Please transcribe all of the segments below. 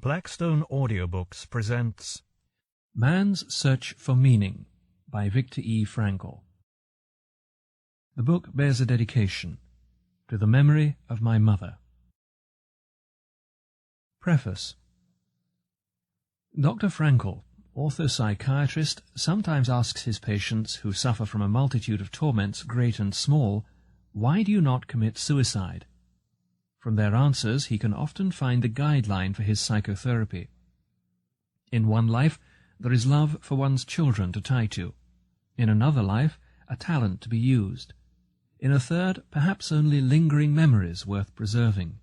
Blackstone Audiobooks presents Man's Search for Meaning by Viktor E. Frankl. The book bears a dedication to the memory of my mother. Preface. Dr. Frankl, author-psychiatrist, sometimes asks his patients who suffer from a multitude of torments, great and small, "Why do you not commit suicide?" From their answers he can often find the guideline for his psychotherapy. In one life there is love for one's children to tie to. In another life, a talent to be used. In a third, perhaps only lingering memories worth preserving.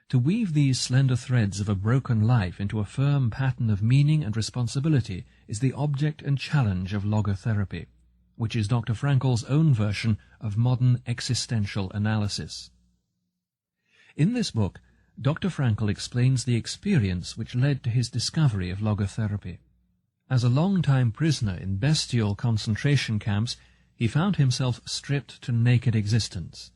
To weave these slender threads of a broken life into a firm pattern of meaning and responsibility is the object and challenge of logotherapy, which is Dr. Frankl's own version of modern existential analysis. In this book, Dr. Frankl explains the experience which led to his discovery of logotherapy. As a long-time prisoner in bestial concentration camps, he found himself stripped to naked existence.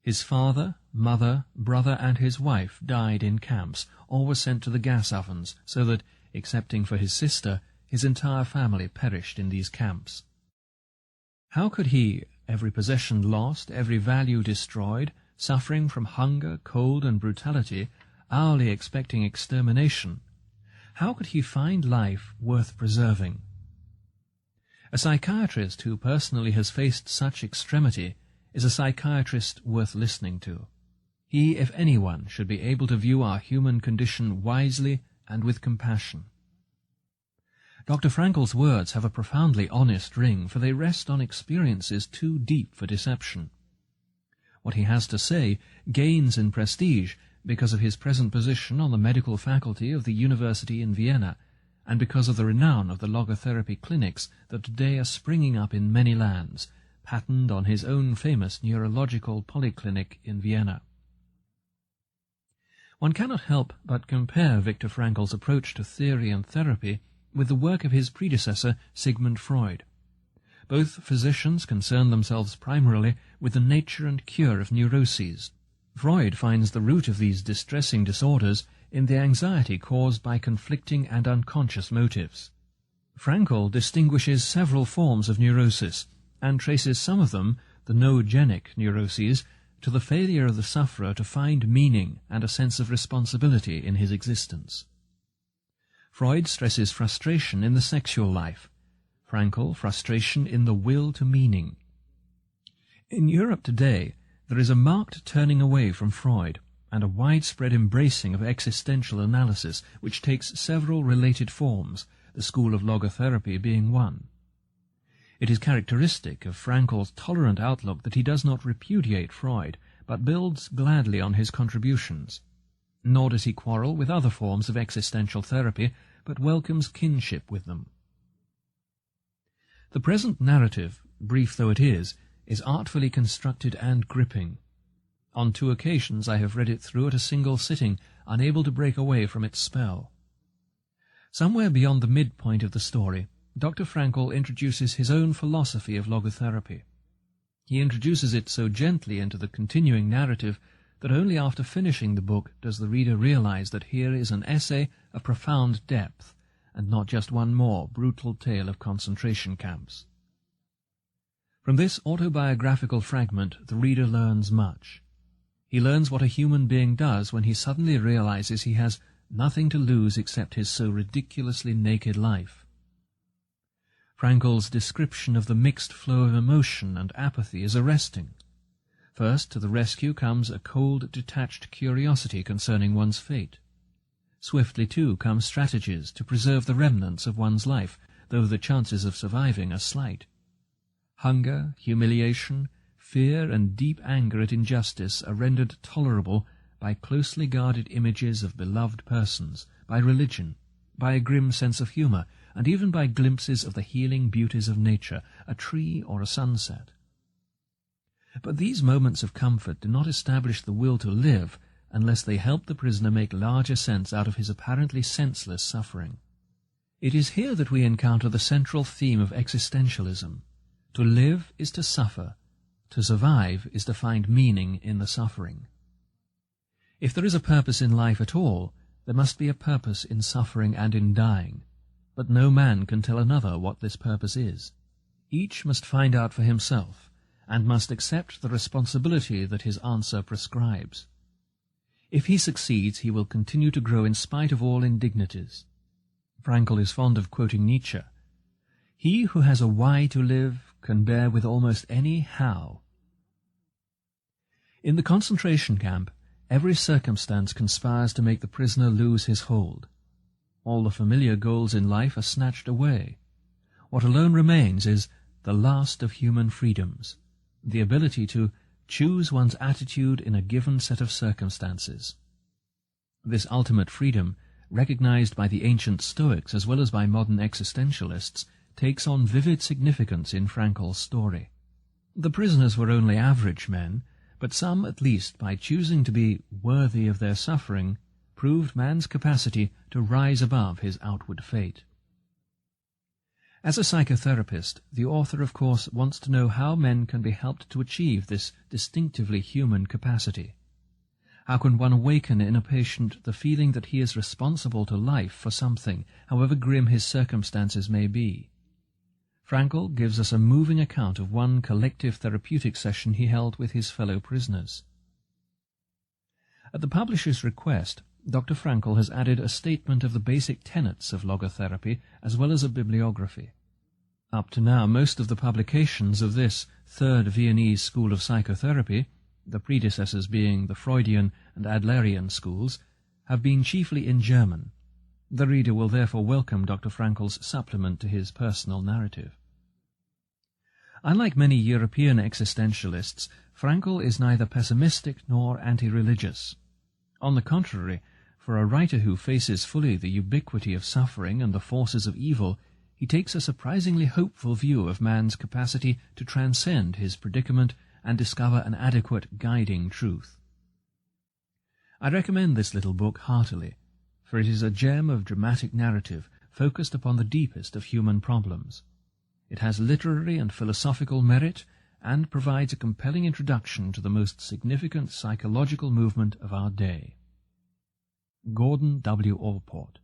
His father, mother, brother, and his wife died in camps, or were sent to the gas ovens, so that, excepting for his sister, his entire family perished in these camps. How could he, every possession lost, every value destroyed, suffering from hunger, cold, and brutality, hourly expecting extermination, how could he find life worth preserving? A psychiatrist who personally has faced such extremity is a psychiatrist worth listening to. He, if anyone, should be able to view our human condition wisely and with compassion. Dr. Frankl's words have a profoundly honest ring, for they rest on experiences too deep for deception. What he has to say gains in prestige because of his present position on the medical faculty of the University in Vienna, and because of the renown of the logotherapy clinics that today are springing up in many lands, patterned on his own famous neurological polyclinic in Vienna. One cannot help but compare Viktor Frankl's approach to theory and therapy with the work of his predecessor Sigmund Freud. Both physicians concern themselves primarily with the nature and cure of neuroses. Freud finds the root of these distressing disorders in the anxiety caused by conflicting and unconscious motives. Frankl distinguishes several forms of neurosis and traces some of them, the noogenic neuroses, to the failure of the sufferer to find meaning and a sense of responsibility in his existence. Freud stresses frustration in the sexual life. Frankl, frustration in the will to meaning. In Europe today, there is a marked turning away from Freud and a widespread embracing of existential analysis which takes several related forms, the school of logotherapy being one. It is characteristic of Frankl's tolerant outlook that he does not repudiate Freud, but builds gladly on his contributions. Nor does he quarrel with other forms of existential therapy, but welcomes kinship with them. The present narrative, brief though it is artfully constructed and gripping. On 2 occasions I have read it through at a single sitting, unable to break away from its spell. Somewhere beyond the midpoint of the story, Dr. Frankl introduces his own philosophy of logotherapy. He introduces it so gently into the continuing narrative that only after finishing the book does the reader realize that here is an essay of profound depth, and not just one more brutal tale of concentration camps. From this autobiographical fragment the reader learns much. He learns what a human being does when he suddenly realizes he has nothing to lose except his so ridiculously naked life. Frankl's description of the mixed flow of emotion and apathy is arresting. First to the rescue comes a cold, detached curiosity concerning one's fate. Swiftly, too, come strategies to preserve the remnants of one's life, though the chances of surviving are slight. Hunger, humiliation, fear, and deep anger at injustice are rendered tolerable by closely guarded images of beloved persons, by religion, by a grim sense of humour, and even by glimpses of the healing beauties of nature, a tree or a sunset. But these moments of comfort do not establish the will to live unless they help the prisoner make larger sense out of his apparently senseless suffering. It is here that we encounter the central theme of existentialism. To live is to suffer. To survive is to find meaning in the suffering. If there is a purpose in life at all, There must be a purpose in suffering and in dying, but no man can tell another what this purpose is. Each must find out for himself, and must accept the responsibility that his answer prescribes. If he succeeds, he will continue to grow in spite of all indignities. Frankl is fond of quoting Nietzsche. He who has a why to live can bear with almost any how. In the concentration camp, every circumstance conspires to make the prisoner lose his hold. All the familiar goals in life are snatched away. What alone remains is the last of human freedoms, the ability to choose one's attitude in a given set of circumstances. This ultimate freedom, recognized by the ancient Stoics as well as by modern existentialists, takes on vivid significance in Frankl's story. The prisoners were only average men, but some, at least, by choosing to be worthy of their suffering, proved man's capacity to rise above his outward fate. As a psychotherapist, the author, of course, wants to know how men can be helped to achieve this distinctively human capacity. How can one awaken in a patient the feeling that he is responsible to life for something, however grim his circumstances may be? Frankl gives us a moving account of one collective therapeutic session he held with his fellow prisoners. At the publisher's request, Dr. Frankl has added a statement of the basic tenets of logotherapy as well as a bibliography. Up to now, most of the publications of this third Viennese school of psychotherapy, the predecessors being the Freudian and Adlerian schools, have been chiefly in German. The reader will therefore welcome Dr. Frankl's supplement to his personal narrative. Unlike many European existentialists, Frankl is neither pessimistic nor anti-religious. On the contrary, for a writer who faces fully the ubiquity of suffering and the forces of evil, he takes a surprisingly hopeful view of man's capacity to transcend his predicament and discover an adequate guiding truth. I recommend this little book heartily, for it is a gem of dramatic narrative focused upon the deepest of human problems. It has literary and philosophical merit and provides a compelling introduction to the most significant psychological movement of our day. Gordon W. Allport.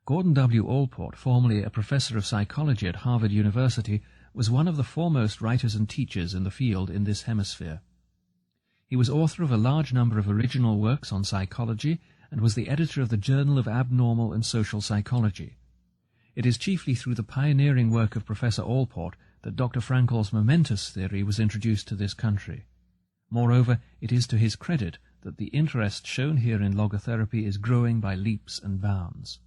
Gordon W. Allport, formerly a professor of psychology at Harvard University, was one of the foremost writers and teachers in the field in this hemisphere. He was author of a large number of original works on psychology and was the editor of the Journal of Abnormal and Social Psychology. It is chiefly through the pioneering work of Professor Allport that Dr. Frankl's momentous theory was introduced to this country. Moreover, it is to his credit that the interest shown here in logotherapy is growing by leaps and bounds.